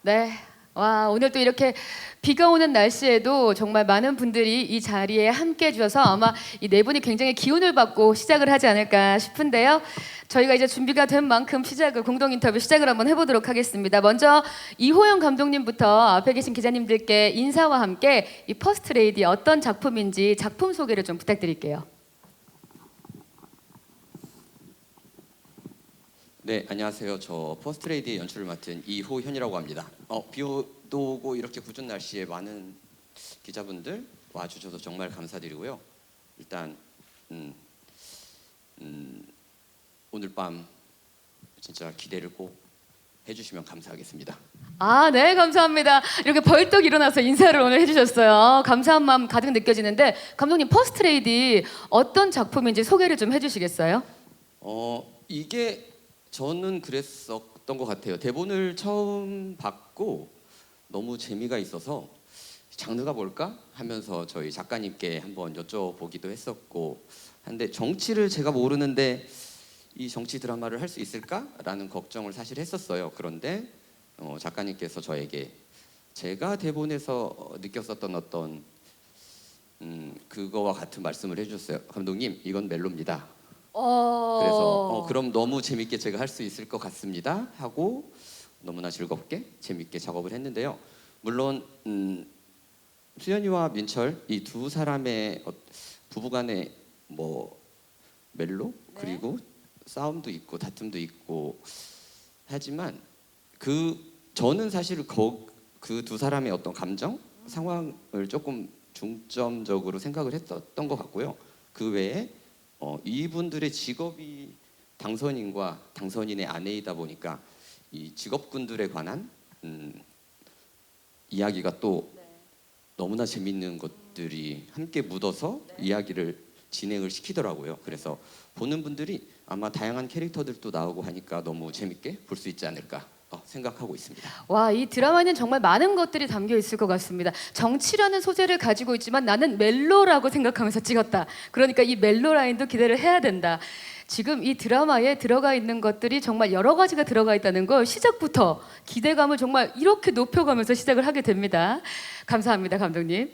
네. 와, 오늘 또 이렇게 비가 오는 날씨에도 정말 많은 분들이 이 자리에 함께 해주셔서 아마 이 네 분이 굉장히 기운을 받고 시작을 하지 않을까 싶은데요. 저희가 이제 준비가 된 만큼 공동 인터뷰 시작을 한번 해보도록 하겠습니다. 먼저 이호영 감독님부터 앞에 계신 기자님들께 인사와 함께 이 퍼스트 레이디 어떤 작품인지 작품 소개를 좀 부탁드릴게요. 네, 안녕하세요. 저 퍼스트레이디의 연출을 맡은 이호현이라고 합니다. 비도 오고 이렇게 궂은 날씨에 많은 기자분들 와주셔서 정말 감사드리고요. 일단 오늘 밤 진짜 기대를 꼭 해주시면 감사하겠습니다. 아, 네, 감사합니다. 이렇게 벌떡 일어나서 인사를 오늘 해주셨어요. 감사한 마음 가득 느껴지는데 감독님 퍼스트 레이디 어떤 작품인지 소개를 좀 해주시겠어요? 이게 저는 그랬었던 것 같아요. 대본을 처음 받고 너무 재미가 있어서 장르가 뭘까 하면서 저희 작가님께 한번 여쭤보기도 했었고 한데 정치를 제가 모르는데 이 정치 드라마를 할 수 있을까라는 걱정을 사실 했었어요. 그런데 작가님께서 저에게 제가 대본에서 느꼈었던 어떤 그거와 같은 말씀을 해주셨어요. 감독님, 이건 멜로입니다. 그래서 그럼 너무 재밌게 제가 할 수 있을 것 같습니다 하고 너무나 즐겁게 재밌게 작업을 했는데요. 물론 수연이와 민철 이 두 사람의 부부간의 뭐 멜로 네. 그리고 싸움도 있고 다툼도 있고 하지만 저는 사실 그 두 사람의 어떤 감정 상황을 조금 중점적으로 생각을 했었던 것 같고요. 그 외에 이분들의 직업이 당선인과 당선인의 아내이다 보니까 이 직업군들에 관한 이야기가 또 너무나 재밌는 것들이 함께 묻어서 이야기를 진행을 시키더라고요. 그래서 보는 분들이 아마 다양한 캐릭터들도 나오고 하니까 너무 재밌게 볼 수 있지 않을까 생각하고 있습니다. 와, 이 드라마는 정말 많은 것들이 담겨 있을 것 같습니다. 정치라는 소재를 가지고 있지만 나는 멜로라고 생각하면서 찍었다. 그러니까 이 멜로 라인도 기대를 해야 된다. 지금 이 드라마에 들어가 있는 것들이 정말 여러 가지가 들어가 있다는 걸 시작부터 기대감을 정말 이렇게 높여가면서 시작을 하게 됩니다. 감사합니다, 감독님.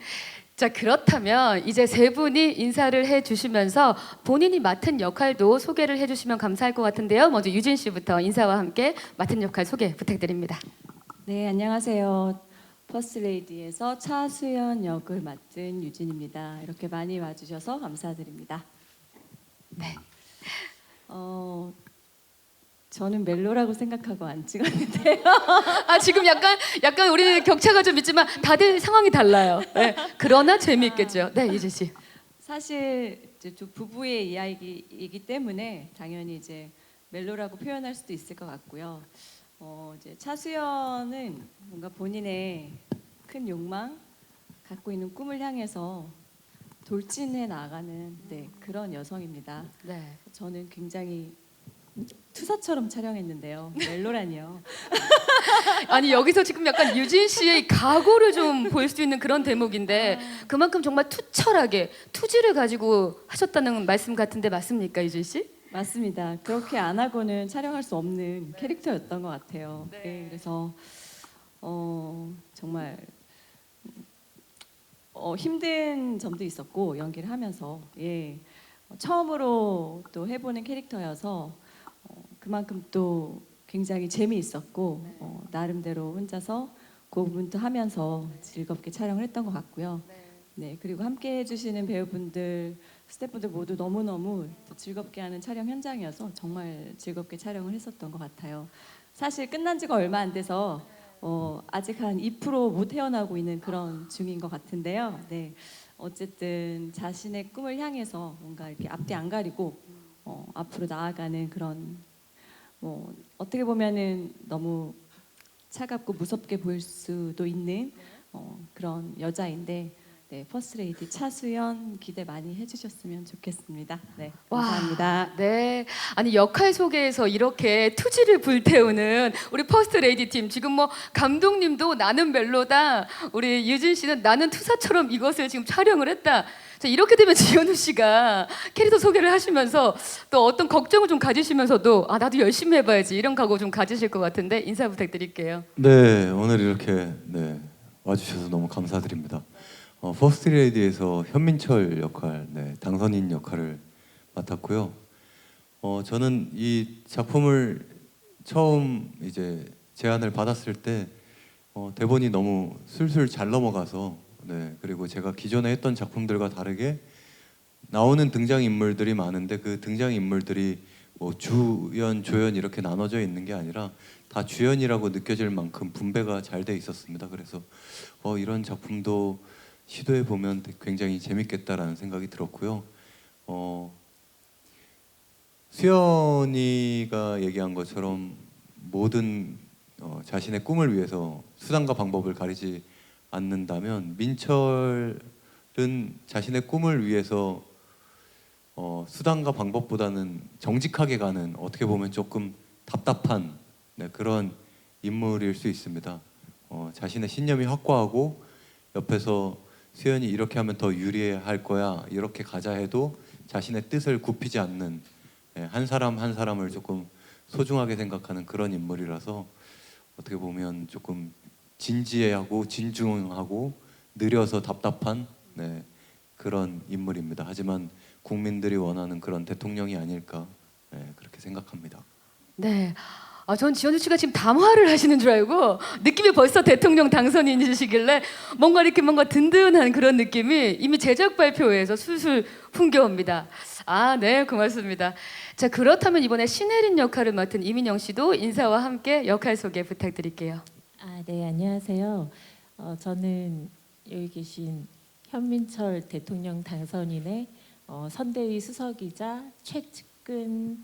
자, 그렇다면 이제 세 분이 인사를 해주시면서 본인이 맡은 역할도 소개를 해주시면 감사할 것 같은데요. 먼저 유진 씨부터 인사와 함께 맡은 역할 소개 부탁드립니다. 네, 안녕하세요. 퍼스트레이디에서 차수연 역을 맡은 유진입니다. 이렇게 많이 와주셔서 감사드립니다. 네. 저는 멜로라고 생각하고 안 찍었는데요. 아, 지금 약간 우리 격차가 좀 있지만 다들 상황이 달라요. 네. 그러나 재미있겠죠. 네, 유진 씨. 사실 이제 두 부부의 이야기이기 때문에 당연히 이제 멜로라고 표현할 수도 있을 것 같고요. 이제 차수연은 뭔가 본인의 큰 욕망, 갖고 있는 꿈을 향해서 돌진해 나가는 그런 여성입니다. 네. 저는 굉장히 투사처럼 촬영했는데요. 멜로라니요. 아니, 여기서 지금 약간 유진 씨의 각오를 좀 볼 수 있는 그런 대목인데 그만큼 정말 투철하게 투지를 가지고 하셨다는 말씀 같은데 맞습니까, 유진 씨? 맞습니다. 그렇게 안 하고는 촬영할 수 없는 캐릭터였던 것 같아요. 네. 네, 그래서 정말 힘든 점도 있었고 연기를 하면서 처음으로 또 해보는 캐릭터여서 그만큼 또 굉장히 재미있었고 나름대로 혼자서 그 부분도 하면서 즐겁게 촬영을 했던 것 같고요. 네, 그리고 함께 해주시는 배우분들, 스태프분들 모두 너무너무 또 즐겁게 하는 촬영 현장이어서 정말 즐겁게 촬영을 했었던 것 같아요. 사실 끝난 지가 얼마 안 돼서 아직 한 2%못 헤어나오고 있는 그런 중인 것 같은데요. 네, 어쨌든 자신의 꿈을 향해서 뭔가 이렇게 앞뒤 안 가리고 앞으로 나아가는 그런 어떻게 보면은 너무 차갑고 무섭게 보일 수도 있는 그런 여자인데 네, 퍼스트레이디 차수연 기대 많이 해주셨으면 좋겠습니다. 네, 와, 감사합니다. 네. 아니 역할 소개에서 이렇게 투지를 불태우는 우리 퍼스트 레이디 팀 지금 뭐 감독님도 나는 멜로다. 우리 유진 씨는 나는 투사처럼 이것을 지금 촬영을 했다. 자, 이렇게 되면 지현우 씨가 캐릭터 소개를 하시면서 또 어떤 걱정을 좀 가지시면서도 아 나도 열심히 해봐야지 이런 각오 좀 가지실 것 같은데 인사 부탁드릴게요. 네, 오늘 이렇게 네, 와주셔서 너무 감사드립니다. 퍼스트 레이디에서 현민철 역할, 네, 당선인 역할을 맡았고요. 저는 이 작품을 처음 이제 제안을 받았을 때 대본이 너무 술술 잘 넘어가서 네, 그리고 제가 기존에 했던 작품들과 다르게 나오는 등장 인물들이 많은데 그 등장 인물들이 뭐 주연, 조연 이렇게 나눠져 있는 게 아니라 다 주연이라고 느껴질 만큼 분배가 잘 돼 있었습니다. 그래서 이런 작품도 시도해 보면 굉장히 재밌겠다라는 생각이 들었고요. 수연이가 얘기한 것처럼 모든 자신의 꿈을 위해서 수단과 방법을 가리지 않는다면 민철은 자신의 꿈을 위해서 수단과 방법보다는 정직하게 가는 어떻게 보면 조금 답답한 네, 그런 인물일 수 있습니다. 자신의 신념이 확고하고 옆에서 수연이 이렇게 하면 더 유리할 거야 이렇게 가자 해도 자신의 뜻을 굽히지 않는 네, 한 사람 한 사람을 조금 소중하게 생각하는 그런 인물이라서 어떻게 보면 조금 진지하고 진중하고 느려서 답답한 네, 그런 인물입니다. 하지만 국민들이 원하는 그런 대통령이 아닐까 네, 그렇게 생각합니다. 네. 아, 전 지현우 씨가 지금 담화를 하시는 줄 알고 느낌이 벌써 대통령 당선인이시길래 뭔가 이렇게 뭔가 든든한 그런 느낌이 이미 제작 발표회에서 술술 풍겨옵니다. 아, 네, 고맙습니다. 자, 그렇다면 이번에 신혜린 역할을 맡은 이민영 씨도 인사와 함께 역할 소개 부탁드릴게요. 네, 안녕하세요. 저는 여기 계신 현민철 대통령 당선인의 선대위 수석이자 최측근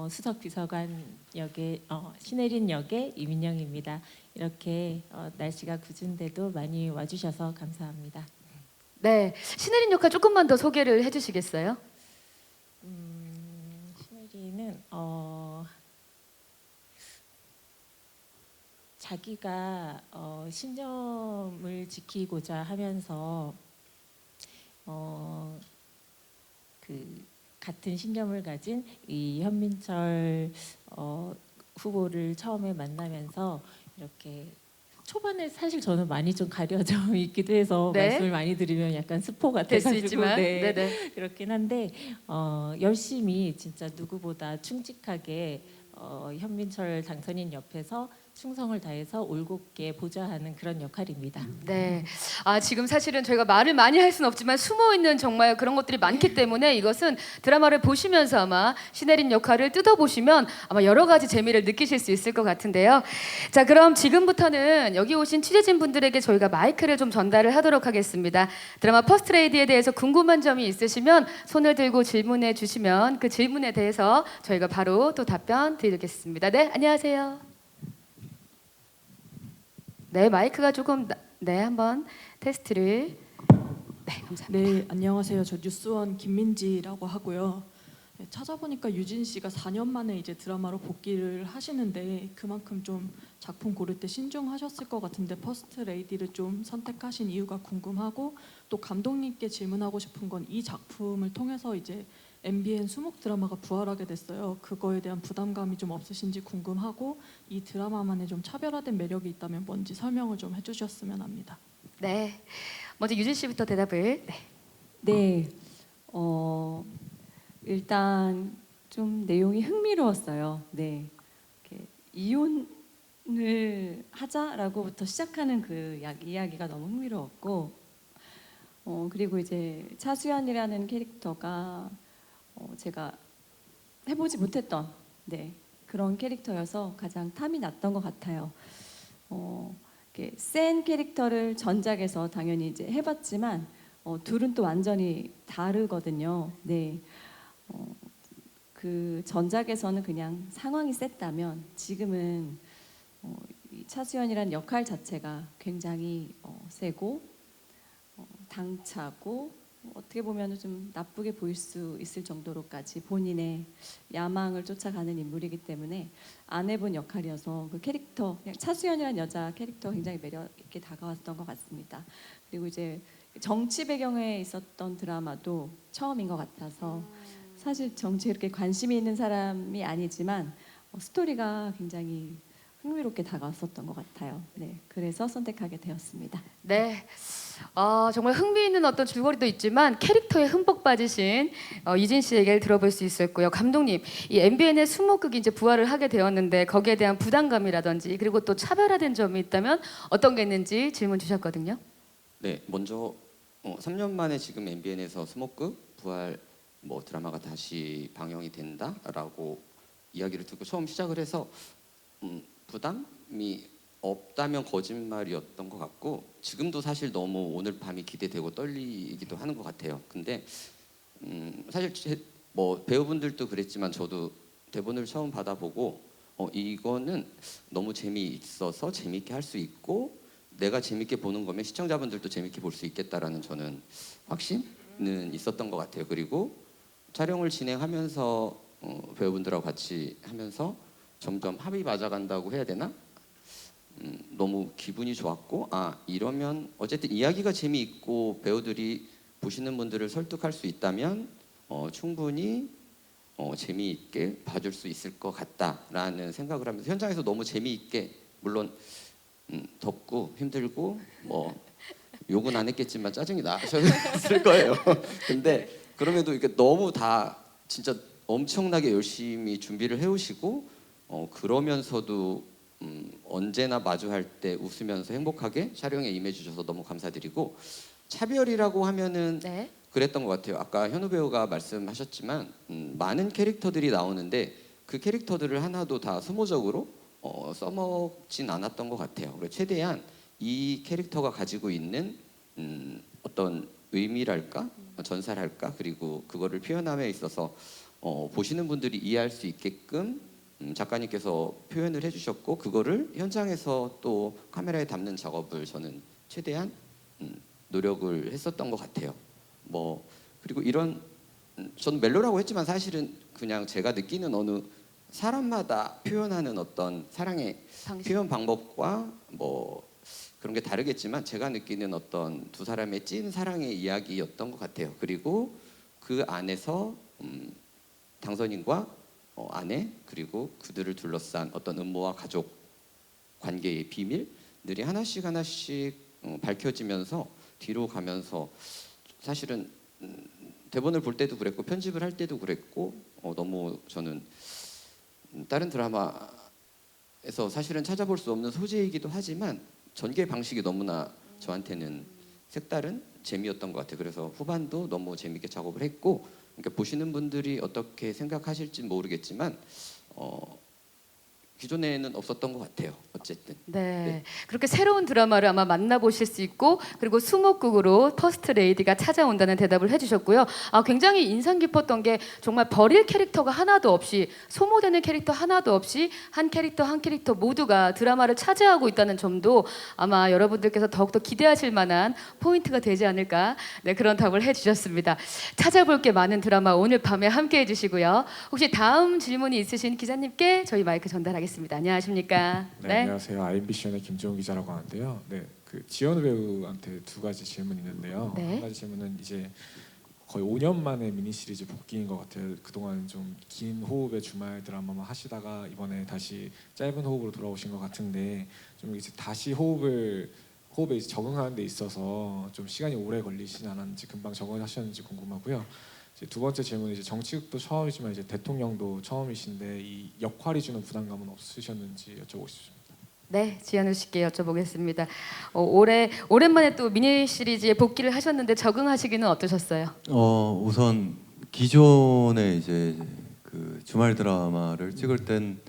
수석 비서관 역의 신혜린 역의 이민영입니다. 이렇게 날씨가 궂은데도 많이 와주셔서 감사합니다. 네, 신혜린 역할 조금만 더 소개를 해주시겠어요? 신혜린은 자기가 신념을 지키고자 하면서 그 같은 신념을 가진 이 현민철 후보를 처음에 만나면서 이렇게 초반에 사실 저는 많이 좀 가려져 있기도 해서 네. 말씀을 많이 드리면 약간 스포 될 수 같아가지고 있지만, 네. 네네. 그렇긴 한데 열심히 진짜 누구보다 충직하게 현민철 당선인 옆에서 충성을 다해서 올곧게 보좌하는 그런 역할입니다. 네. 아, 지금 사실은 저희가 말을 많이 할 수는 없지만 숨어 있는 정말 그런 것들이 많기 때문에 이것은 드라마를 보시면서 아마 신혜린 역할을 뜯어보시면 아마 여러 가지 재미를 느끼실 수 있을 것 같은데요. 자, 그럼 지금부터는 여기 오신 취재진 분들에게 저희가 마이크를 좀 전달을 하도록 하겠습니다. 드라마 퍼스트 레이디에 대해서 궁금한 점이 있으시면 손을 들고 질문해 주시면 그 질문에 대해서 저희가 바로 또 답변 드리겠습니다. 네, 안녕하세요. 네, 마이크가 조금 네, 한번 테스트를. 네, 감사합니다. 네, 안녕하세요. 저 뉴스원 김민지라고 하고요. 네, 찾아보니까 유진 씨가 4년 만에 이제 드라마로 복귀를 하시는데 그만큼 좀 작품 고를 때 신중하셨을 것 같은데 퍼스트 레이디를 좀 선택하신 이유가 궁금하고 또 감독님께 질문하고 싶은 건 이 작품을 통해서 이제 MBN 수목 드라마가 부활하게 됐어요. 그거에 대한 부담감이 좀 없으신지 궁금하고 이 드라마만의 좀 차별화된 매력이 있다면 뭔지 설명을 좀 해주셨으면 합니다. 네, 먼저 유진 씨부터 대답을. 네. 네, 일단 좀 내용이 흥미로웠어요. 네, 이렇게 이혼을 하자라고부터 시작하는 그 이야기가 너무 흥미로웠고, 그리고 이제 차수연이라는 캐릭터가 제가 해보지 못했던 네, 그런 캐릭터여서 가장 탐이 났던 것 같아요. 이렇게 센 캐릭터를 전작에서 당연히 이제 해봤지만 둘은 또 완전히 다르거든요. 네, 그 전작에서는 그냥 상황이 셌다면 지금은 이 차수연이라는 역할 자체가 굉장히 세고 당차고 어떻게 보면 좀 나쁘게 보일 수 있을 정도로까지 본인의 야망을 쫓아가는 인물이기 때문에 안 해본 역할이어서 그 캐릭터, 그냥 차수연이라는 여자 캐릭터 굉장히 매력 있게 다가왔던 것 같습니다. 그리고 이제 정치 배경에 있었던 드라마도 처음인 것 같아서 사실 정치에 그렇게 관심이 있는 사람이 아니지만 스토리가 굉장히 흥미롭게 다가왔었던 것 같아요. 네, 그래서 선택하게 되었습니다. 네. 정말 흥미있는 어떤 줄거리도 있지만 캐릭터에 흠뻑 빠지신 이진 씨 얘기를 들어볼 수 있었고요. 감독님, 이 MBN의 수목극이 이제 부활을 하게 되었는데 거기에 대한 부담감이라든지 그리고 또 차별화된 점이 있다면 어떤 게 있는지 질문 주셨거든요. 네, 먼저 3년 만에 지금 MBN에서 수목극 부활 뭐 드라마가 다시 방영이 된다라고 이야기를 듣고 처음 시작을 해서 부담이 없다면 거짓말이었던 것 같고 지금도 사실 너무 오늘 밤이 기대되고 떨리기도 하는 것 같아요. 근데 사실 뭐 배우분들도 그랬지만 저도 대본을 처음 받아보고 이거는 너무 재미있어서 재미있게 할 수 있고 내가 재밌게 보는 거면 시청자분들도 재밌게 볼 수 있겠다라는 저는 확신은 있었던 것 같아요. 그리고 촬영을 진행하면서 배우분들하고 같이 하면서 점점 합이 맞아간다고 해야 되나? 너무 기분이 좋았고 이러면 어쨌든 이야기가 재미있고 배우들이 보시는 분들을 설득할 수 있다면 충분히 재미있게 봐줄 수 있을 것 같다라는 생각을 하면서 현장에서 너무 재미있게 물론 덥고 힘들고 뭐 욕은 안 했겠지만 짜증이 나셨을 거예요. 근데 그럼에도 이게 너무 다 진짜 엄청나게 열심히 준비를 해오시고 그러면서도 언제나 마주할 때 웃으면서 행복하게 촬영에 임해주셔서 너무 감사드리고 차별이라고 하면은 네. 그랬던 것 같아요. 아까 현우 배우가 말씀하셨지만 많은 캐릭터들이 나오는데 그 캐릭터들을 하나도 다 소모적으로 써먹진 않았던 것 같아요. 그래서 최대한 이 캐릭터가 가지고 있는 어떤 의미랄까 전사랄까 그리고 그거를 표현함에 있어서 보시는 분들이 이해할 수 있게끔 작가님께서 표현을 해주셨고 그거를 현장에서 또 카메라에 담는 작업을 저는 최대한 노력을 했었던 것 같아요. 뭐 그리고 이런 저는 멜로라고 했지만 사실은 그냥 제가 느끼는 어느 사람마다 표현하는 어떤 사랑의 표현 방법과 뭐 그런 게 다르겠지만 제가 느끼는 어떤 두 사람의 찐 사랑의 이야기였던 것 같아요. 그리고 그 안에서 당선인과 아내 그리고 그들을 둘러싼 어떤 음모와 가족 관계의 비밀들이 하나씩 밝혀지면서 뒤로 가면서 사실은 대본을 볼 때도 그랬고 편집을 할 때도 그랬고 너무 저는 다른 드라마에서 사실은 찾아볼 수 없는 소재이기도 하지만 전개 방식이 너무나 저한테는 색다른 재미였던 것 같아요. 그래서 후반도 너무 재밌게 작업을 했고 그러니까 보시는 분들이 어떻게 생각하실지 모르겠지만 기존에는 없었던 것 같아요. 어쨌든. 네. 그렇게 새로운 드라마를 아마 만나보실 수 있고 그리고 수목극으로 퍼스트 레이디가 찾아온다는 대답을 해주셨고요. 굉장히 인상 깊었던 게 정말 버릴 캐릭터가 하나도 없이 소모되는 캐릭터 하나도 없이 한 캐릭터 한 캐릭터 모두가 드라마를 차지하고 있다는 점도 아마 여러분들께서 더욱더 기대하실 만한 포인트가 되지 않을까 그런 답을 해주셨습니다. 찾아볼 게 많은 드라마 오늘 밤에 함께해 주시고요. 혹시 다음 질문이 있으신 기자님께 저희 마이크 전달하겠습니다. 안녕하십니까? 네, 안녕하세요. IMBC연의 김종훈 기자라고 하는데요. 네, 그 지현우 배우한테 두 가지 질문이 있는데요. 네. 한 가지 질문은 이제 거의 5년 만에 미니 시리즈 복귀인 것 같아요. 그동안 좀 긴 호흡의 주말 드라마만 하시다가 이번에 다시 짧은 호흡으로 돌아오신 것 같은데 좀 이제 다시 호흡에 이제 적응하는 데 있어서 좀 시간이 오래 걸리진 않았는지 금방 적응하셨는지 궁금하고요. 이제 두 번째 질문은 이제 정치극도 처음이지만 이제 대통령도 처음이신데 이 역할이 주는 부담감은 없으셨는지 여쭤보고 싶습니다. 네, 지현우 씨께 여쭤보겠습니다. 오랜만에 또 미니 시리즈에 복귀를 하셨는데 적응하시기는 어떠셨어요? 우선 기존에 이제 그 주말 드라마를 찍을 땐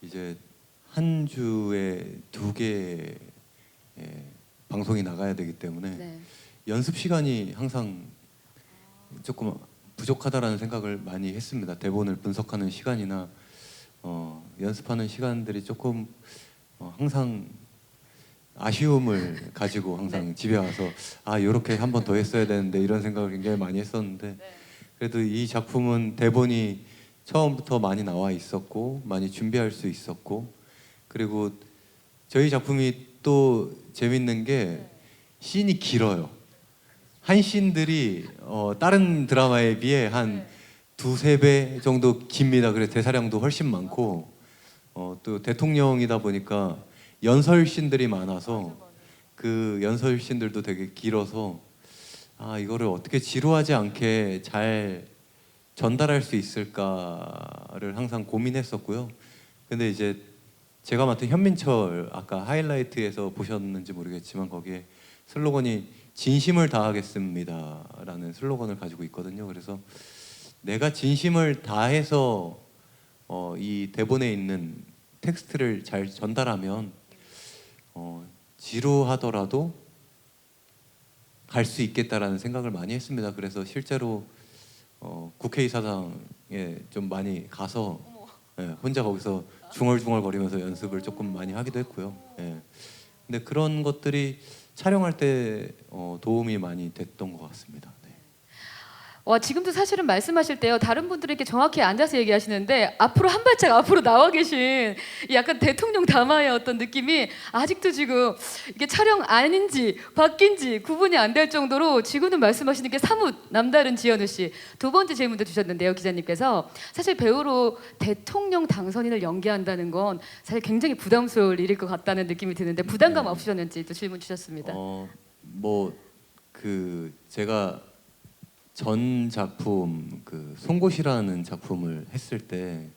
이제 한 주에 2개 방송이 나가야 되기 때문에 네. 연습 시간이 항상 조금 부족하다라는 생각을 많이 했습니다. 대본을 분석하는 시간이나 연습하는 시간들이 조금 항상 아쉬움을 가지고 항상 집에 와서 아 이렇게 한 번 더 했어야 되는데 이런 생각을 굉장히 많이 했었는데 그래도 이 작품은 대본이 처음부터 많이 나와 있었고 많이 준비할 수 있었고 그리고 저희 작품이 또 재밌는 게 씬이 길어요. 한 씬들이 다른 드라마에 비해 한 두세 배 정도 깁니다. 그래서 대사량도 훨씬 많고 또 대통령이다 보니까 연설 씬들이 많아서 그 연설 씬들도 되게 길어서 아 이거를 어떻게 지루하지 않게 잘 전달할 수 있을까를 항상 고민했었고요. 근데 이제 제가 맡은 현민철 아까 하이라이트에서 보셨는지 모르겠지만 거기에 슬로건이 진심을 다하겠습니다라는 슬로건을 가지고 있거든요. 그래서 내가 진심을 다해서 이 대본에 있는 텍스트를 잘 전달하면 지루하더라도 갈 수 있겠다라는 생각을 많이 했습니다. 그래서 실제로 국회의사당에 좀 많이 가서 혼자 거기서 중얼중얼거리면서 연습을 조금 많이 하기도 했고요. 근데 그런 것들이 촬영할 때 도움이 많이 됐던 것 같습니다. 네. 와, 지금도 사실은 말씀하실 때요, 다른 분들에게 정확히 앉아서 얘기하시는데 앞으로 한 발짝 앞으로 나와 계신 이 약간 대통령 담화의 어떤 느낌이 아직도 지금 이게 촬영 아닌지 바뀐지 구분이 안 될 정도로 지금은 말씀하시는 게 사뭇 남다른 지현우 씨. 두 번째 질문도 주셨는데요, 기자님께서 사실 배우로 대통령 당선인을 연기한다는 건 사실 굉장히 부담스러울 일일 것 같다는 느낌이 드는데 부담감 네. 없으셨는지 또 질문 주셨습니다. 뭐 그 제가 전 작품 그 송곳이라는 작품을 했을 때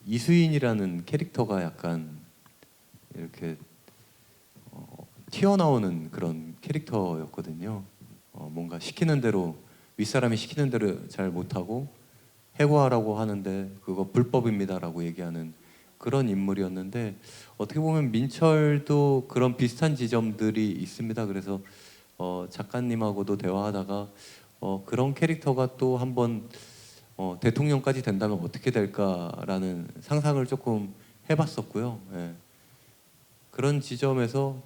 이수인이라는 캐릭터가 약간 이렇게 튀어나오는 그런 캐릭터였거든요. 뭔가 시키는 대로 윗사람이 시키는 대로 잘 못하고 해고하라고 하는데 그거 불법입니다라고 얘기하는 그런 인물이었는데 어떻게 보면 민철도 그런 비슷한 지점들이 있습니다. 그래서 작가님하고도 대화하다가 그런 캐릭터가 또 한번 대통령까지 된다면 어떻게 될까라는 상상을 조금 해봤었고요. 예. 그런 지점에서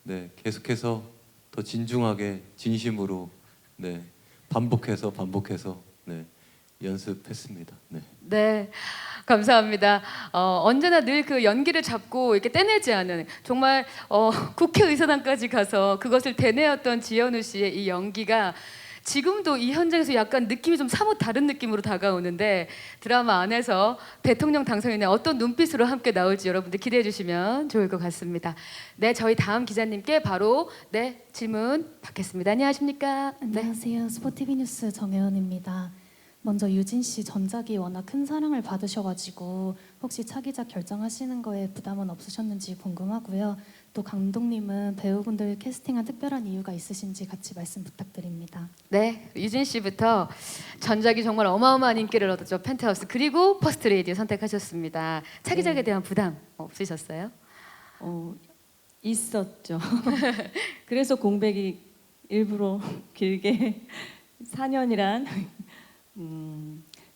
네, 계속해서 더 진중하게 진심으로 네, 반복해서 네, 연습했습니다. 네. 네, 감사합니다. 언제나 늘 그 연기를 잡고 이렇게 떼내지 않은 정말 국회의사당까지 가서 그것을 되뇌었던 지현우 씨의 이 연기가 지금도 이 현장에서 약간 느낌이 좀 사뭇 다른 느낌으로 다가오는데 드라마 안에서 대통령 당선인의 어떤 눈빛으로 함께 나올지 여러분들 기대해 주시면 좋을 것 같습니다. 네, 저희 다음 기자님께 바로 네 질문 받겠습니다. 안녕하십니까? 네. 안녕하세요. 스포티비 뉴스 정혜원입니다. 먼저 유진 씨 전작이 워낙 큰 사랑을 받으셔가지고 혹시 차기작 결정하시는 거에 부담은 없으셨는지 궁금하고요. 또 감독님은 배우분들 캐스팅한 특별한 이유가 있으신지 같이 말씀 부탁드립니다. 네, 유진 씨부터 전작이 정말 어마어마한 인기를 얻었죠. 펜트하우스 그리고 퍼스트 레이디 선택하셨습니다. 차기작에 대한 부담 없으셨어요? 있었죠. 그래서 공백이 일부러 길게 4년이란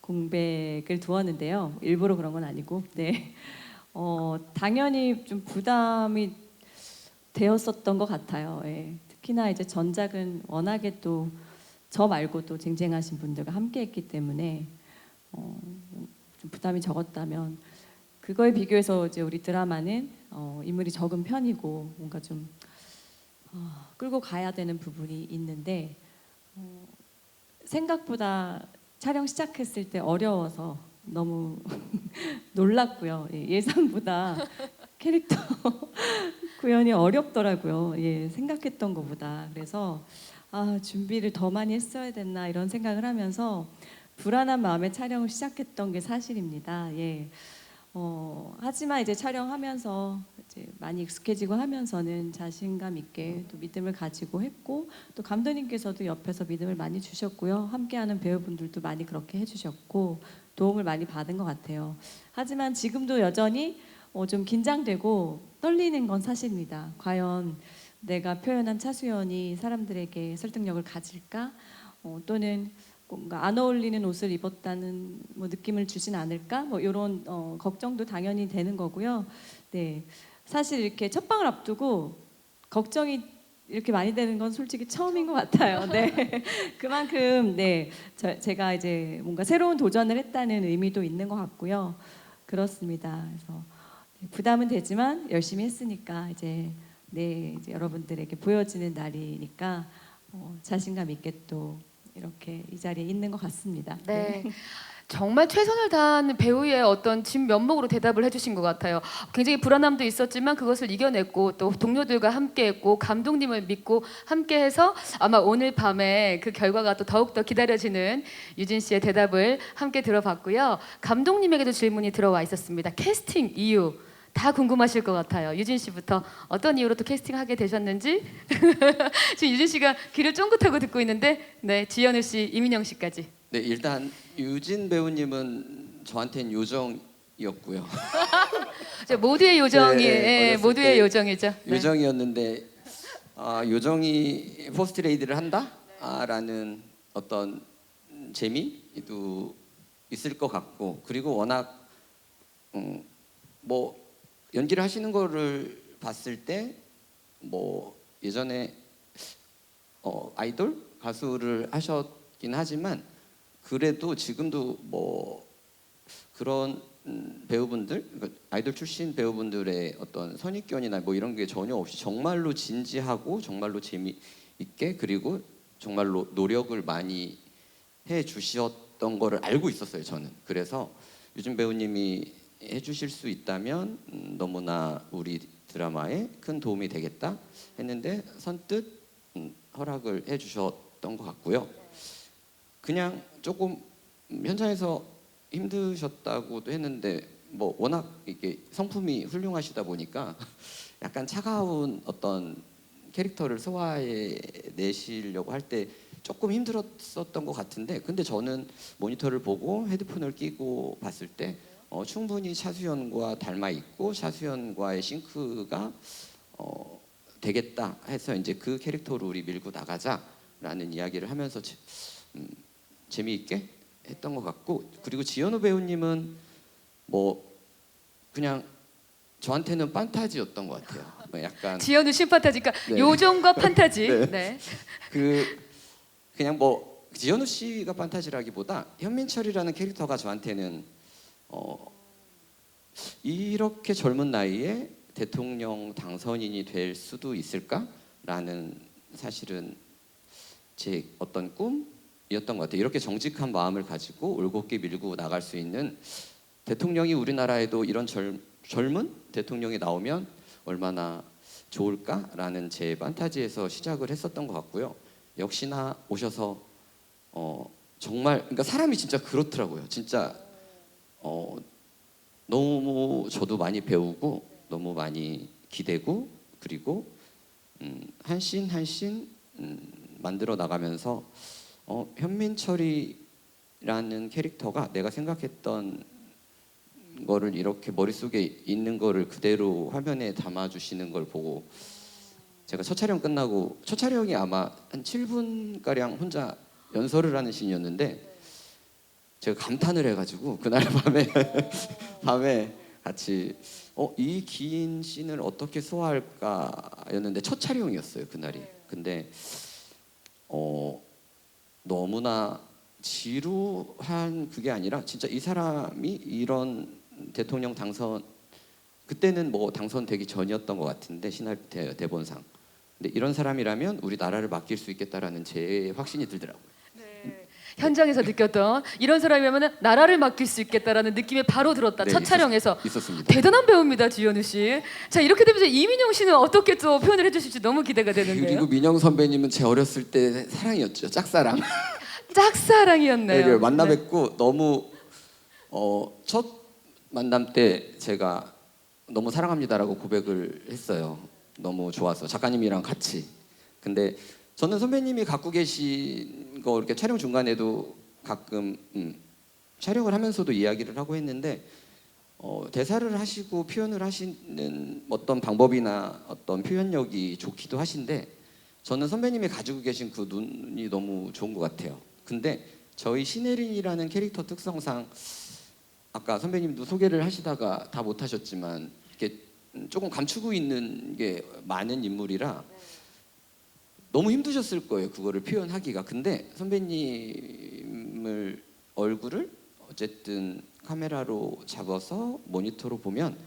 공백을 두었는데요. 일부러 그런 건 아니고, 네. 당연히 좀 부담이 되었었던 것 같아요. 예. 특히나 이제 전작은 워낙에 또 저 말고도 쟁쟁하신 분들과 함께했기 때문에 좀 부담이 적었다면 그거에 비교해서 이제 우리 드라마는 인물이 적은 편이고 뭔가 좀 끌고 가야 되는 부분이 있는데 생각보다 촬영 시작했을 때 어려워서 너무 놀랐고요. 예, 예상보다 캐릭터 구현이 어렵더라고요. 예, 생각했던 것보다. 그래서 준비를 더 많이 했어야 됐나 이런 생각을 하면서 불안한 마음에 촬영을 시작했던 게 사실입니다. 예. 하지만 이제 촬영하면서 이제 많이 익숙해지고 하면서는 자신감 있게 또 믿음을 가지고 했고 또 감독님께서도 옆에서 믿음을 많이 주셨고요. 함께하는 배우분들도 많이 그렇게 해주셨고 도움을 많이 받은 것 같아요. 하지만 지금도 여전히 좀 긴장되고 떨리는 건 사실입니다. 과연 내가 표현한 차수연이 사람들에게 설득력을 가질까? 또는 뭔가 안 어울리는 옷을 입었다는 뭐 느낌을 주진 않을까? 뭐 이런 걱정도 당연히 되는 거고요. 네, 사실 이렇게 첫 방을 앞두고 걱정이 이렇게 많이 되는 건 솔직히 처음인 것 같아요. 네, 그만큼 네, 제가 이제 뭔가 새로운 도전을 했다는 의미도 있는 것 같고요. 그렇습니다. 그래서 부담은 되지만 열심히 했으니까 이제 이제 여러분들에게 보여지는 날이니까 자신감 있게 또 이렇게 이 자리에 있는 것 같습니다. 네. 정말 최선을 다한 배우의 어떤 진 면목으로 대답을 해주신 것 같아요. 굉장히 불안함도 있었지만 그것을 이겨냈고 또 동료들과 함께했고 감독님을 믿고 함께해서 아마 오늘 밤에 그 결과가 또 더욱더 기다려지는 유진 씨의 대답을 함께 들어봤고요. 감독님에게도 질문이 들어와 있었습니다. 캐스팅 이유 다 궁금하실 것 같아요. 유진 씨부터 어떤 이유로 또 캐스팅하게 되셨는지 지금 유진 씨가 귀를 쫑긋하고 듣고 있는데 네, 지현우 씨, 이민영 씨까지. 네, 일단 유진 배우님은 저한테는 요정이었고요. 모두의 요정이 네, 예, 어렸을 모두의 때 요정이죠. 네. 요정이었는데 요정이 포스트 레이디를 한다? 라는 어떤 재미도 있을 것 같고, 그리고 워낙 뭐 연기를 하시는 거를 봤을 때 뭐 예전에 아이돌 가수를 하셨긴 하지만 그래도 지금도 뭐 그런 배우분들, 그러니까 아이돌 출신 배우분들의 어떤 선입견이나 뭐 이런 게 전혀 없이 정말로 진지하고 정말로 재미있게, 그리고 정말로 노력을 많이 해 주셨던 거를 알고 있었어요, 저는. 그래서 유진 배우님이 해주실 수 있다면 너무나 우리 드라마에 큰 도움이 되겠다 했는데 선뜻 허락을 해주셨던 것 같고요. 그냥 조금 현장에서 힘드셨다고도 했는데 뭐 워낙 이게 성품이 훌륭하시다 보니까 약간 차가운 어떤 캐릭터를 소화해내시려고 할 때 조금 힘들었었던 것 같은데, 근데 저는 모니터를 보고 헤드폰을 끼고 봤을 때 충분히 차수연과 닮아 있고 차수연과의 싱크가 되겠다 해서 이제 그 캐릭터로 우리 밀고 나가자라는 이야기를 하면서 재미있게 했던 것 같고, 그리고 지현우 배우님은 뭐 그냥 저한테는 판타지였던 것 같아요. 약간 지현우 신판타지니까 네. 요정과 판타지. 네. 네. 그냥 뭐 지현우 씨가 판타지라기보다 현민철이라는 캐릭터가 저한테는 이렇게 젊은 나이에 대통령 당선인이 될 수도 있을까라는 사실은 제 어떤 꿈이었던 것 같아요. 이렇게 정직한 마음을 가지고 올곧게 밀고 나갈 수 있는 대통령이 우리나라에도 이런 젊은 대통령이 나오면 얼마나 좋을까라는 제 판타지에서 시작을 했었던 것 같고요. 역시나 오셔서 정말 그러니까 사람이 진짜 그렇더라고요. 진짜 너무 저도 많이 배우고 너무 많이 기대고, 그리고 한 씬 한 씬 만들어 나가면서 현민철이라는 캐릭터가 내가 생각했던 거를 이렇게 머릿속에 있는 거를 그대로 화면에 담아주시는 걸 보고, 제가 첫 촬영 끝나고, 첫 촬영이 아마 한 7분 가량 혼자 연설을 하는 씬이었는데 제가 감탄을 해가지고 그날 밤에 같이 이 긴 씬을 어떻게 소화할까였는데 첫 촬영이었어요, 그날이. 근데 너무나 지루한 그게 아니라 진짜 이 사람이 이런 대통령 당선, 그때는 뭐 당선되기 전이었던 것 같은데 시나리오 대본상, 근데 이런 사람이라면 우리 나라를 맡길 수 있겠다라는 제 확신이 들더라고요. 네. 현장에서 느꼈던 이런 사람이라면 나라를 맡길 수 있겠다라는 느낌이 바로 들었다. 네, 첫 촬영에서. 있었습니다. 대단한 배우입니다, 지현우 씨. 자, 이렇게 되면서 이민영 씨는 어떻게 또 표현을 해주실지 너무 기대가 되는데요. 그리고 민영 선배님은 제 어렸을 때 사랑이었죠. 짝사랑. 짝사랑이었네요. 네, 만나 네. 뵙고 너무 첫 만남 때 제가 너무 사랑합니다라고 고백을 했어요. 너무 좋아서 작가님이랑 같이. 근데 저는 선배님이 갖고 계신 거 이렇게 촬영 중간에도 가끔 촬영을 하면서도 이야기를 하고 했는데 대사를 하시고 표현을 하시는 어떤 방법이나 어떤 표현력이 좋기도 하신데 저는 선배님이 가지고 계신 그 눈이 너무 좋은 것 같아요. 근데 저희 신혜린이라는 캐릭터 특성상 아까 선배님도 소개를 하시다가 다 못하셨지만 이렇게 조금 감추고 있는 게 많은 인물이라 너무 힘드셨을 거예요. 그거를 표현하기가. 근데 선배님을 얼굴을 어쨌든 카메라로 잡아서 모니터로 보면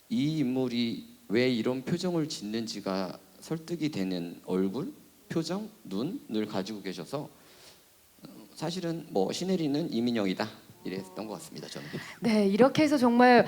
이 인물이 왜 이런 표정을 짓는지가 설득이 되는 얼굴, 표정, 눈을 가지고 계셔서 사실은 뭐 시네리는 이민영이다 이랬던 것 같습니다. 저는. 네, 이렇게 해서 정말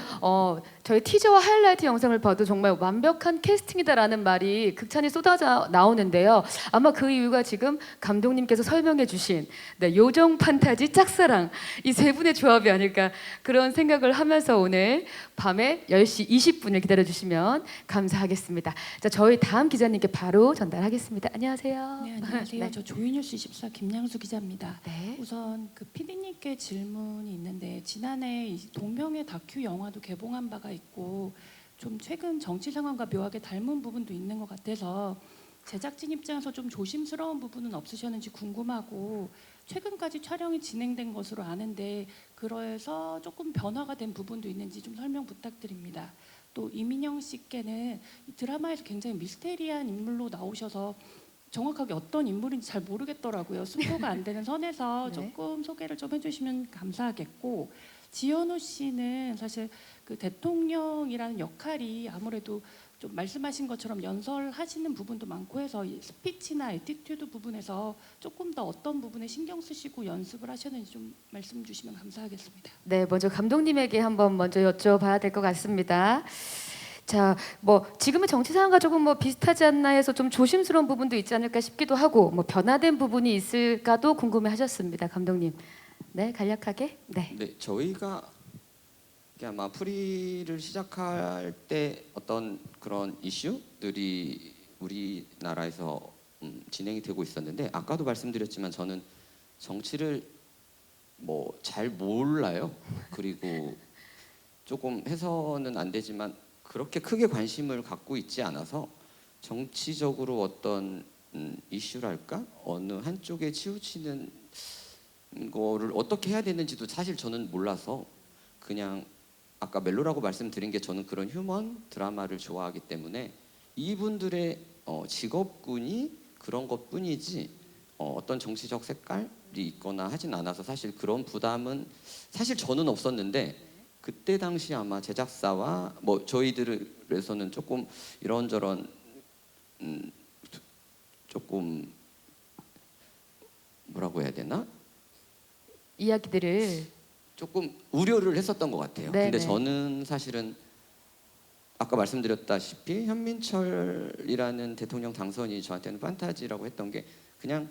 저희 티저와 하이라이트 영상을 봐도 정말 완벽한 캐스팅이다라는 말이 극찬이 쏟아져 나오는데요. 아마 그 이유가 지금 감독님께서 설명해 주신 요정 판타지 짝사랑 이 세 분의 조합이 아닐까 그런 생각을 하면서 오늘 밤에 10시 20분을 기다려 주시면 감사하겠습니다. 자, 저희 다음 기자님께 바로 전달하겠습니다. 안녕하세요. 네, 안녕하세요. 네. 저 조이뉴스 24 김양수 기자입니다. 네. 우선 그 PD님께 질문이 있는데 지난해 이 동명의 다큐 영화도 개봉한 바가 있고 좀 최근 정치 상황과 묘하게 닮은 부분도 있는 것 같아서 제작진 입장에서 좀 조심스러운 부분은 없으셨는지 궁금하고 최근까지 촬영이 진행된 것으로 아는데 그래서 조금 변화가 된 부분도 있는지 좀 설명 부탁드립니다. 또 이민영 씨께는 이 드라마에서 굉장히 미스테리한 인물로 나오셔서 정확하게 어떤 인물인지 잘 모르겠더라고요. 스포가 안 되는 선에서 네. 조금 소개를 좀 해주시면 감사하겠고 지현우 씨는 사실 그 대통령이라는 역할이 아무래도 좀 말씀하신 것처럼 연설하시는 부분도 많고 해서 이 스피치나 에티튜드 부분에서 조금 더 어떤 부분에 신경 쓰시고 연습을 하셨는지 좀 말씀 주시면 감사하겠습니다. 네, 먼저 감독님에게 한번 먼저 여쭤봐야 될 것 같습니다. 자, 뭐 지금의 정치 상황과 조금 뭐 비슷하지 않나 해서 좀 조심스러운 부분도 있지 않을까 싶기도 하고 뭐 변화된 부분이 있을까도 궁금해하셨습니다, 감독님. 네, 간략하게. 네. 네, 저희가 아마 프리를 시작할 때 어떤 그런 이슈들이 우리나라에서 진행이 되고 있었는데 아까도 말씀드렸지만 저는 정치를 뭐 잘 몰라요. 그리고 조금 해서는 안 되지만 그렇게 크게 관심을 갖고 있지 않아서 정치적으로 어떤 이슈랄까 어느 한쪽에 치우치는 거를 어떻게 해야 되는지도 사실 저는 몰라서 그냥 아까 멜로라고 말씀드린 게 저는 그런 휴먼 드라마를 좋아하기 때문에 이분들의 직업군이 그런 것뿐이지 어떤 정치적 색깔이 있거나 하진 않아서 사실 그런 부담은 사실 저는 없었는데 그때 당시 아마 제작사와 뭐 저희들에서는 조금 이런저런 조금 뭐라고 해야 되나? 이야기들을 조금 우려를 했었던 것 같아요. 네네. 근데 저는 사실은 아까 말씀드렸다시피 현민철이라는 대통령 당선이 저한테는 판타지라고 했던 게 그냥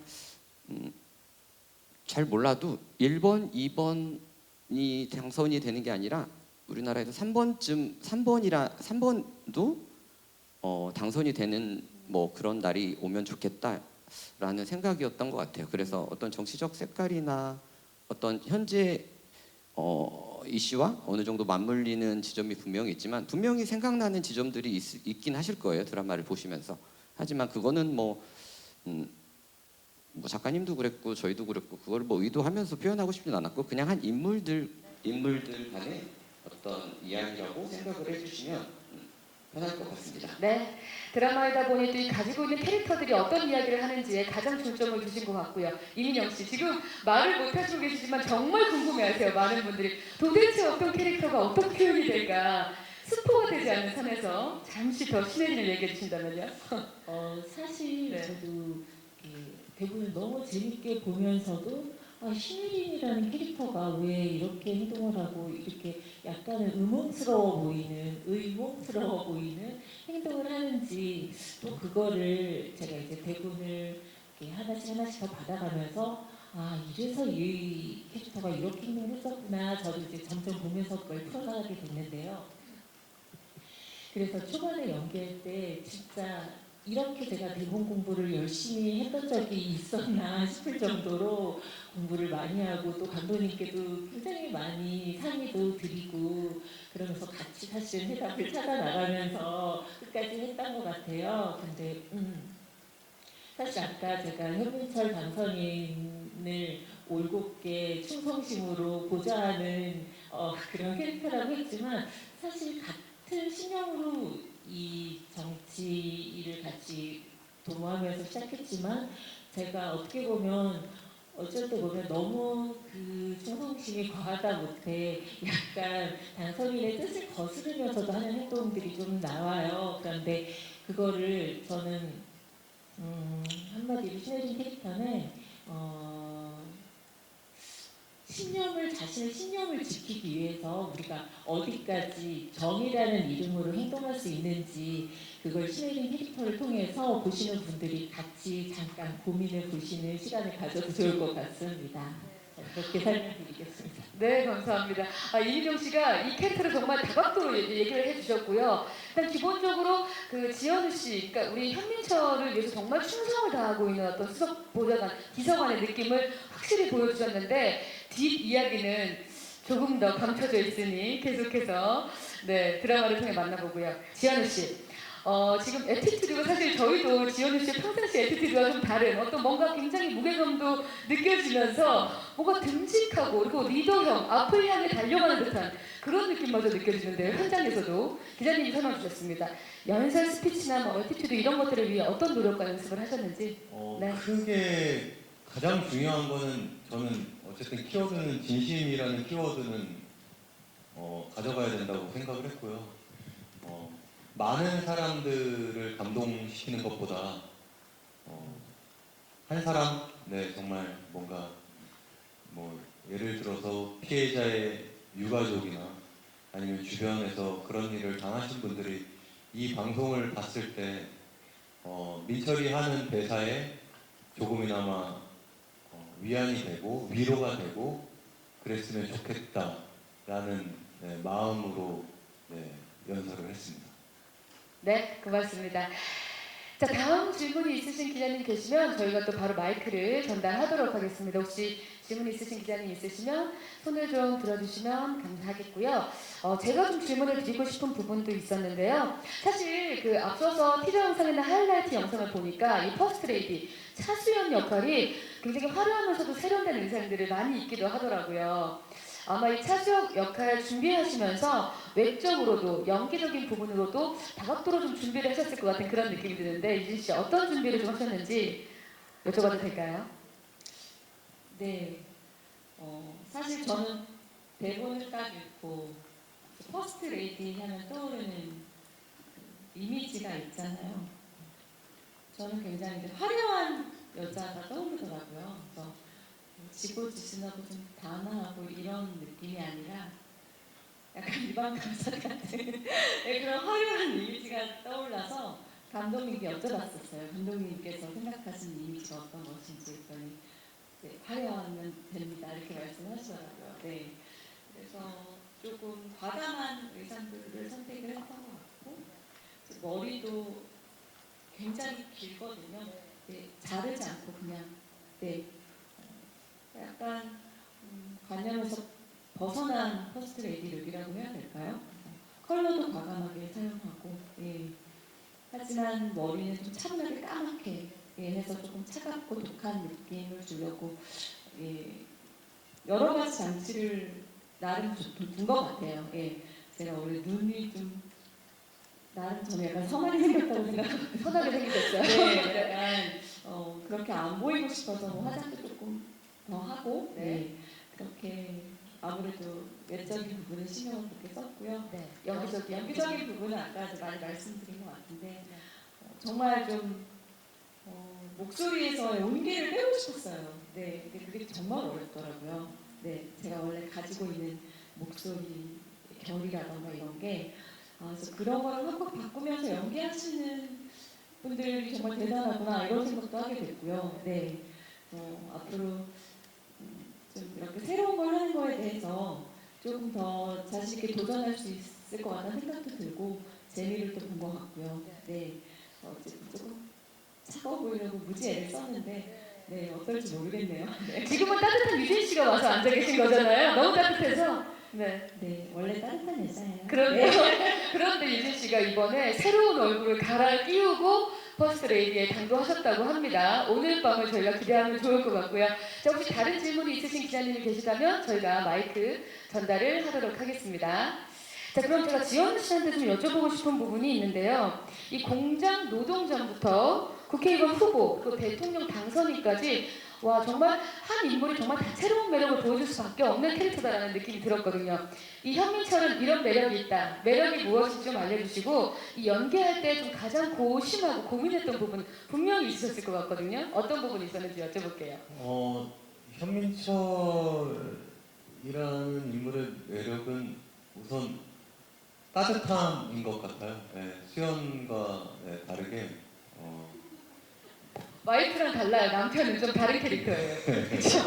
잘 몰라도 1번, 2번이 당선이 되는 게 아니라 우리나라에서 3번도 당선이 되는 뭐 그런 날이 오면 좋겠다라는 생각이었던 것 같아요. 그래서 어떤 정치적 색깔이나 어떤 현재 이슈와 어느 정도 맞물리는 지점이 분명히 있지만 분명히 생각나는 지점들이 있긴 하실 거예요. 드라마를 보시면서. 하지만 그거는 뭐 작가님도 그랬고 저희도 그랬고 그걸 뭐 의도하면서 표현하고 싶진 않았고 그냥 한 인물들 간의 어떤 이야기라고 생각을 해주시면 편할 것 같습니다. 네, 드라마이다 보니 또 이 가지고 있는 캐릭터들이 어떤 이야기를 하는지에 가장 초점을 두신 것 같고요. 이민영 씨 지금 말을 못 하시고 계시지만 정말 궁금해하세요. 많은 분들이 도대체 어떤 캐릭터가 어떤 표현이 될까 스포가 되지 않는 선에서 잠시 더 시네리를 얘기해 주신다면요. 사실 네. 저도 대본을 너무 재밌게 보면서도 신혜린이라는 캐릭터가 왜 이렇게 행동을 하고 이렇게 약간은 의문스러워 보이는 행동을 하는지 또 그거를 제가 이제 대본을 이렇게 하나씩 더 받아가면서 이래서 이 캐릭터가 이렇게 행동을 했었구나 저도 이제 점점 보면서 그걸 풀어나가게 됐는데요. 그래서 초반에 연기할 때 진짜 이렇게 제가 대본 공부를 열심히 했던 적이 있었나 싶을 정도로 공부를 많이 하고 또 감독님께도 굉장히 많이 상의도 드리고 그러면서 같이 사실 해답을 찾아 나가면서 끝까지 했던 것 같아요. 근데 사실 아까 제가 현민철 당선인을 올곧게 충성심으로 보좌하는 그런 캐릭터라고 했지만 사실 같은 같은 신념으로 이 정치 일을 같이 도모하면서 시작했지만 제가 어떻게 보면 어쩔 때 보면 너무 그 충성심이 과하다 못해 약간 당선인의 뜻을 거스르면서도 하는 행동들이 좀 나와요. 그런데 그거를 저는 한마디로 신혜진 캐릭터는 자신의 신념을 지키기 위해서 우리가 어디까지 정의라는 이름으로 행동할 수 있는지 그걸 신혜진 캐릭터를 통해서 보시는 분들이 같이 잠깐 고민을 보시는 시간을 가져도 좋을 것 같습니다. 그렇게 설명드리겠습니다. 네, 감사합니다. 이희정 씨가 이 캐릭터를 정말 다각도로 얘기를 해주셨고요. 일단 기본적으로 그 지현우 씨, 그러니까 우리 현민철을 위해서 정말 충성을 다하고 있는 어떤 수석 보좌관, 비서관의 느낌을 확실히 보여주셨는데 뒷 이야기는 조금 더 감춰져 있으니 계속해서 네 드라마를 통해 만나보고요. 지현우 씨. 지금 애티튜드가 사실 저희도 지현우 씨의 평상시 애티튜드와 좀 다른 어떤 뭔가 굉장히 무게감도 느껴지면서 뭔가 듬직하고 그리고 리더형, 앞을 향해 달려가는 듯한 그런 느낌마저 느껴지는데요. 현장에서도 기자님이 설명 주셨습니다. 연설 스피치나 뭐 애티튜드 이런 것들을 위해 어떤 노력과 연습을 하셨는지. 네. 크게 가장 중요한 거는 저는 어쨌든 키워드는 진심이라는 키워드는 가져가야 된다고 생각을 했고요. 많은 사람들을 감동시키는 것보다 한 사람, 네 정말 뭔가 뭐 예를 들어서 피해자의 유가족이나 아니면 주변에서 그런 일을 당하신 분들이 이 방송을 봤을 때 민철이 하는 대사에 조금이나마 위안이 되고 위로가 되고 그랬으면 좋겠다라는 마음으로 연설을 했습니다. 네, 고맙습니다. 자, 다음 질문이 있으신 기자님 계시면 저희가 또 바로 마이크를 전달하도록 하겠습니다. 혹시 질문 있으신 기자님 있으시면 손을 좀 들어주시면 감사하겠고요. 제가 좀 질문을 드리고 싶은 부분도 있었는데요. 사실 그 앞서서 티저 영상이나 하이라이트 영상을 보니까 이 퍼스트 레이디 차수연 역할이 굉장히 화려하면서도 세련된 의상들을 많이 입기도 하더라고요. 아마 이 차수연 역할 준비하시면서 외적으로도 연기적인 부분으로도 다각도로 좀 준비를 하셨을 것 같은 그런 느낌이 드는데 유진 씨 어떤 준비를 좀 하셨는지 여쭤봐도 될까요? 네, 사실 저는 대본을 딱 읽고 퍼스트 레이디 하면 떠오르는 이미지가 있잖아요. 저는 굉장히 화려한 여자가 떠오르더라고요. 그래서 지고지순하고 좀 단아하고 이런 느낌이 아니라 약간 일반 감사 같은 그런 화려한 이미지가 떠올라서 감독님께 여쭤봤었어요. 감독님께서 생각하시는 이미지가 어떤 것인지 했더니 네, 화려하면 됩니다 이렇게 말씀하시더라고요. 네, 그래서 조금 과감한 의상들을 선택을 했던 것 같고 머리도 굉장히 길거든요. 네, 자르지 않고 그냥 네. 약간 관념에서 벗어난 퍼스트 레이디 룩이라고 해야 될까요? 컬러도 과감하게 사용하고 예. 하지만 머리는 좀 차분하게 까맣게 해서 조금 차갑고 독한 느낌을 주려고 여러 가지 장치를 나름 둔 것 같아요. 제가 원래 눈이 좀 나름 저는 약간 선하게 생겼다고 생각하고 선하게 생기셨어요? 네, 약간 그렇게 안 보이고 싶어서 뭐 화장도 조금 더 하고 그렇게 아무래도 외적인 부분은 신경을 그렇게 썼고요. 네, 연기적인 부분은 아까 많이 말씀드린 것 같은데 정말 좀 목소리에서의 온기를 빼고 싶었어요. 네, 근데 그게 정말 어렵더라고요. 네, 제가 원래 가지고 있는 목소리 결이라던가 이런 게 그래서 그런 거를 한번 바꾸면서 연기하시는 분들이 정말 대단하구나 이런 생각도 하게 됐고요. 네, 앞으로 좀 이렇게 새로운 걸 하는 거에 대해서 조금 더 자신 있게 도전할 수 있을 것 같다는 생각도 들고 재미를 또 본 것 같고요. 네, 조금 차가워 보이려고 무지 애를 썼는데 네, 어떨지 모르겠네요. 네. 지금은 따뜻한 유진 씨가 와서 앉아 계신 거잖아요. 너무 따뜻해서. 네, 원래 따뜻한 여자예요. 그런데 유진 씨가 이번에 새로운 얼굴을 갈아 끼우고 퍼스트 레이디에 당도하셨다고 합니다. 오늘 밤을 저희가 기대하면 좋을 것 같고요. 자, 혹시 다른 질문이 있으신 기자님이 계시다면 저희가 마이크 전달을 하도록 하겠습니다. 자, 그럼 제가 지원 씨한테 좀 여쭤보고 싶은 부분이 있는데요. 이 공장 노동자부터 국회의원 후보, 또 대통령 당선인까지 와 정말 한 인물이 정말 다채로운 매력을 보여줄 수밖에 없는 캐릭터다라는 느낌이 들었거든요. 이 현민철은 이런 매력이 있다. 매력이 무엇인지 좀 알려주시고 이 연기할 때 좀 가장 고심하고 고민했던 부분 분명히 있으셨을 것 같거든요. 어떤 부분이 있었는지 여쭤볼게요. 현민철이라는 인물의 매력은 우선 따뜻함인 것 같아요. 네, 수연과 다르게 와이프랑 달라요. 남편은 좀 다른 캐릭터예요. 그렇죠?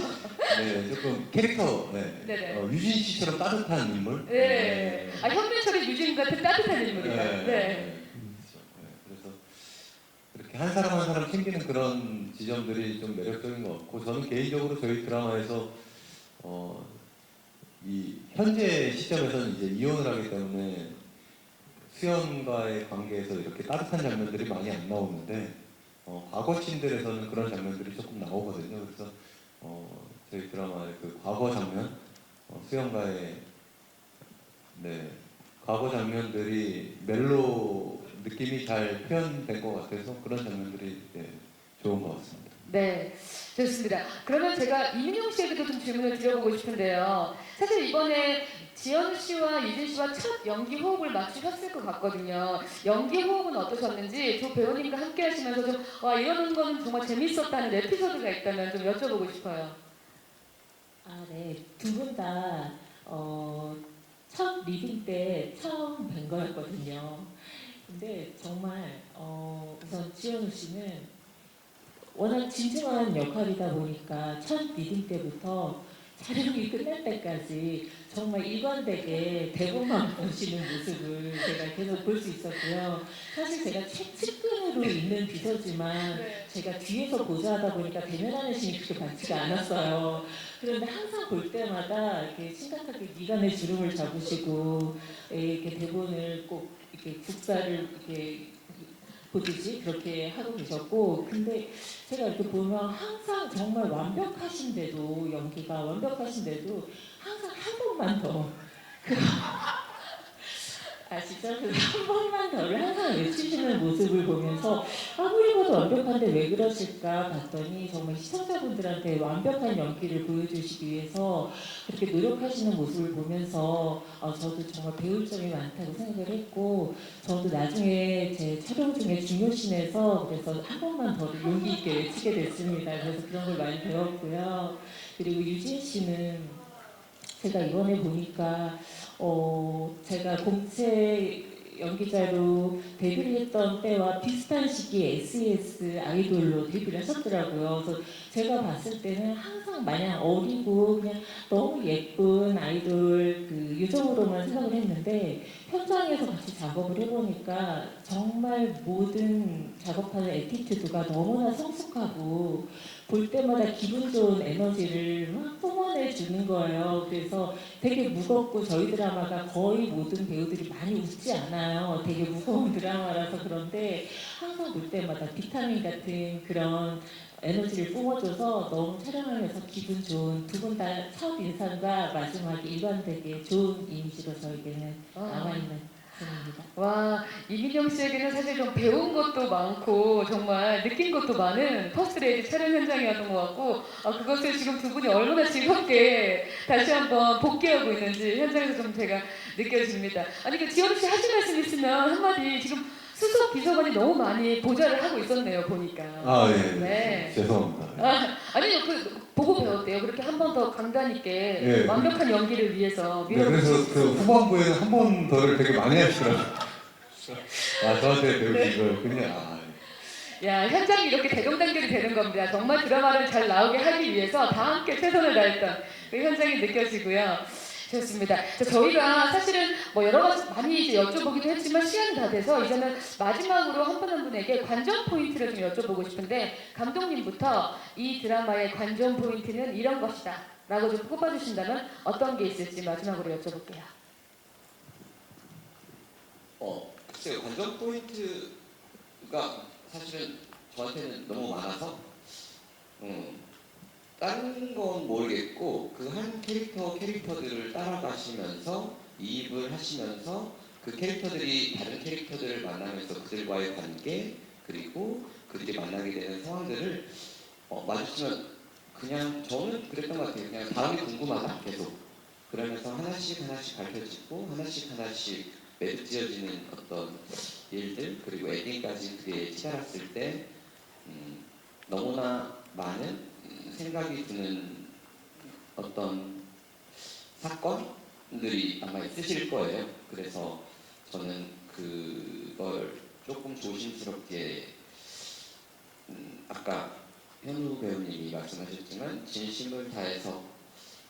네, 조금 캐릭터 네네. 유진 씨처럼 따뜻한 인물. 네. 아 현민철이 유진 같은 따뜻한 인물이에요. 네. 그렇죠. 그래서 이렇게 한 사람 한 사람 챙기는 그런 지점들이 좀 매력적인 것 같고 저는 개인적으로 저희 드라마에서 이 현재 시점에서는 이제 이혼을 하기 때문에 수연과의 관계에서 이렇게 따뜻한 장면들이 많이 안 나오는데 과거 씬들에서는 그런 장면들이 조금 나오거든요. 그래서 저희 드라마의 그 과거 장면, 수연과의 과거 장면들이 멜로 느낌이 잘 표현된 것 같아서 그런 장면들이 좋은 것 같습니다. 네, 좋습니다. 그러면 제가 이민용 씨에게도 좀 질문을 드려보고 싶은데요. 사실 이번에 지연 씨와 유진 씨와 첫 연기 호흡을 맞추셨을 것 같거든요. 연기 호흡은 어떠셨는지 두 배우님과 함께 하시면서 좀 와 이러는 거는 정말 재밌었다는 에피소드가 있다면 좀 여쭤보고 싶어요. 아, 네. 두 분 다 첫 리딩 때 처음 뵌 거였거든요. 근데 정말 우선 지현우 씨는 워낙 진중한 역할이다 보니까 첫 리딩 때부터 촬영이 끝날 때까지 정말 일관되게 대본만 보시는 모습을 제가 계속 볼 수 있었고요. 사실 제가 측근으로 있는 비서지만 제가 뒤에서 보좌하다 보니까 대면하는 신이 그렇게 많지가 않았어요. 그런데 항상 볼 때마다 이렇게 심각하게 미간에 주름을 잡으시고 이렇게 대본을 꼭 이렇게 국사를 이렇게 보듯이 그렇게 하고 계셨고, 근데 제가 이렇게 보면 항상 정말 완벽하신데도 연기가 완벽하신데도 항상 한 번만 더 아시죠? 그래서 한 번만 더를 항상 외치시는 모습을 보면서 아무리 봐도 완벽한데 왜 그러실까 봤더니 정말 시청자분들한테 완벽한 연기를 보여주시기 위해서 그렇게 노력하시는 모습을 보면서 저도 정말 배울 점이 많다고 생각을 했고 저도 나중에 제 촬영 중에 중요씬에서 그래서 한 번만 더 용기 있게 외치게 됐습니다. 그래서 그런 걸 많이 배웠고요. 그리고 유진 씨는 제가 이번에 보니까 제가 공채 연기자로 데뷔를 했던 때와 비슷한 시기에 SES 아이돌로 데뷔를 하셨더라고요. 그래서 제가 봤을 때는 항상 마냥 어리고 그냥 너무 예쁜 아이돌 그 유정으로만 생각을 했는데 현장에서 같이 작업을 해보니까 정말 모든 작업하는 애티튜드가 너무나 성숙하고 볼 때마다 기분 좋은 에너지를 막 뿜어내 주는 거예요. 그래서 되게 무겁고 저희 드라마가 거의 모든 배우들이 많이 웃지 않아요. 되게 무거운 드라마라서 그런데 항상 볼 때마다 비타민 같은 그런 에너지를 뿜어줘서 너무 촬영하면서 기분 좋은 두 분 다 첫 인상과 마지막에 일관되게 좋은 이미지로 저에게는 남아있는 분입니다. 와 이민영 씨에게는 사실 좀 배운 것도 많고 정말 느낀 것도 많은 퍼스트레이디 촬영 현장이었던 것 같고 그것을 지금 두 분이 얼마나 즐겁게 다시 한번 복귀하고 있는지 현장에서 좀 제가 느껴집니다. 아니 그 지연 씨 하실 말씀 있으면 한마디. 지금 수석 비서관이 너무 많이 보좌를 하고 있었네요 보니까. 네. 죄송합니다. 아니요 그 보고 배웠대요. 그렇게 한 번 더 강단 있게 완벽한 연기를 위해서. 그래서 그 후반부에는 한 번 더를 되게 많이 하시더라고요. 저한테 배우신 걸 그냥 야 현장이 이렇게 대동단결이 되는 겁니다. 정말 드라마를 잘 나오게 하기 위해서 다 함께 최선을 다했던 그 현장이 느껴지고요. 좋습니다. 저희가 사실은 뭐 여러 가지 많이 이제 여쭤보기도 했지만 시간이 다 돼서 이제는 마지막으로 한 분 한 분에게 관전 포인트를 좀 여쭤보고 싶은데 감독님부터 이 드라마의 관전 포인트는 이런 것이다 라고 좀 꼽아주신다면 어떤 게 있을지 마지막으로 여쭤볼게요. 글쎄요. 관전 포인트가 사실은 저한테는 너무 많아서 다른 건 모르겠고 그 한 캐릭터들을 따라가시면서 이입을 하시면서 그 캐릭터들이 다른 캐릭터들을 만나면서 그들과의 관계 그리고 그들이 만나게 되는 상황들을 마주치면 그냥 저는 그랬던 것 같아요. 그냥 다음이 궁금하다 계속 그러면서 하나씩 밝혀지고 하나씩 매듭지어지는 어떤 일들 그리고 엔딩까지 그에 치달았을 때 너무나 많은 생각이 드는 어떤 사건들이 아마 있으실 거예요. 그래서 저는 그걸 조금 조심스럽게 아까 현우 배우님이 말씀하셨지만 진심을 다해서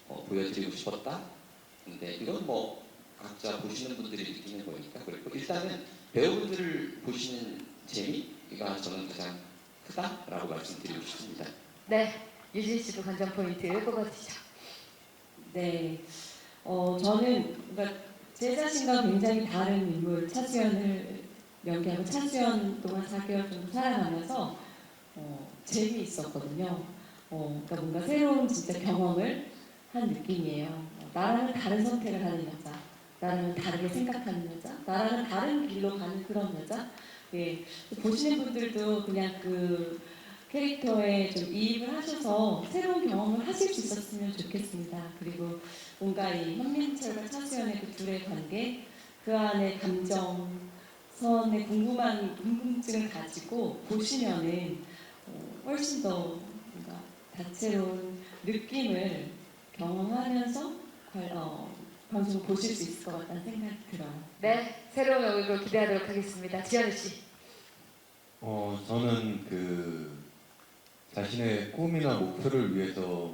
보여드리고 싶었다. 근데 이건 뭐 각자 보시는 분들이 느끼는 거니까 그리고 일단은 배우분들을 보시는 재미가 저는 가장 크다라고 말씀드리고 싶습니다. 네, 유진 씨도 관전 포인트 뽑아주시죠. 네, 저는 그러니까 제 자신과 굉장히 다른 인물 차수연을 연기하고 차수연 동안 4개월 정도 살아가면서 재미있었거든요. 그러니까 뭔가 새로운 진짜 경험을 한 느낌이에요. 나랑은 다른 선택을 하는 여자, 나랑은 다르게 생각하는 여자, 나랑은 다른 길로 가는 그런 여자. 예, 보시는 분들도 그냥 그 캐릭터에 좀 이입을 하셔서 새로운 경험을 하실 수 있었으면 좋겠습니다. 그리고 뭔가 이 현민철과 차수연의 그 둘의 관계, 그 안에 감정선의 궁금증을 가지고 보시면은 훨씬 더 뭔가 다채로운 느낌을 경험하면서 방송을 보실 수 있을 것 같다는 생각이 들어요. 네, 새로운 얼굴 기대하도록 하겠습니다. 지현우 씨. 저는 그 자신의 꿈이나 목표를 위해서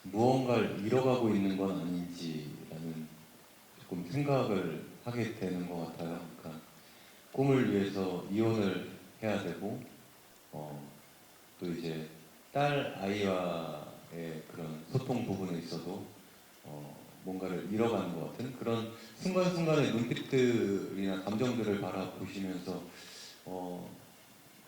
무언가를 잃어가고 있는 건 아닌지라는 조금 생각을 하게 되는 것 같아요. 그러니까 꿈을 위해서 이혼을 해야 되고 또 이제 딸 아이와의 그런 소통 부분에 있어도 뭔가를 잃어가는 것 같은 그런 순간순간의 눈빛들이나 감정들을 바라보시면서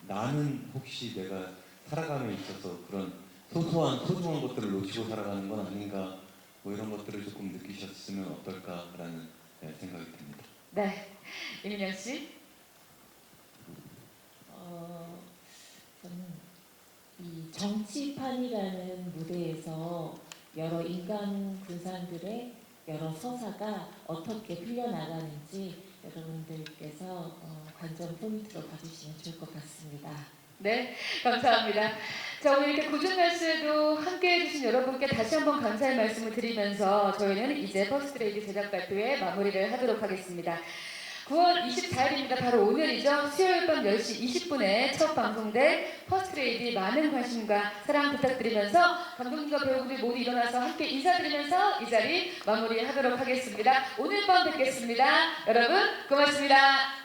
나는 혹시 내가 살아감에 있어서 그런 소소한 소중한 것들을 놓치고 살아가는 건 아닌가 뭐 이런 것들을 조금 느끼셨으면 어떨까라는 생각이 듭니다. 네, 이민영 씨. 저는 이 정치판이라는 무대에서 여러 인간 군상들의 여러 서사가 어떻게 풀려나가는지 여러분들께서 관전 포인트로 봐주시면 좋을 것 같습니다. 네, 감사합니다. 자, 오늘 이렇게 굳은 날씨에도 함께해 주신 여러분께 다시 한번 감사의 말씀을 드리면서 저희는 이제 퍼스트레이디 제작 발표에 마무리를 하도록 하겠습니다. 9월 24일입니다. 바로 오늘이죠. 수요일 밤 10시 20분에 첫 방송될 퍼스트레이디 많은 관심과 사랑 부탁드리면서 감독님과 배우분들 모두 일어나서 함께 인사드리면서 이 자리 마무리하도록 하겠습니다. 오늘 밤 뵙겠습니다. 여러분 고맙습니다.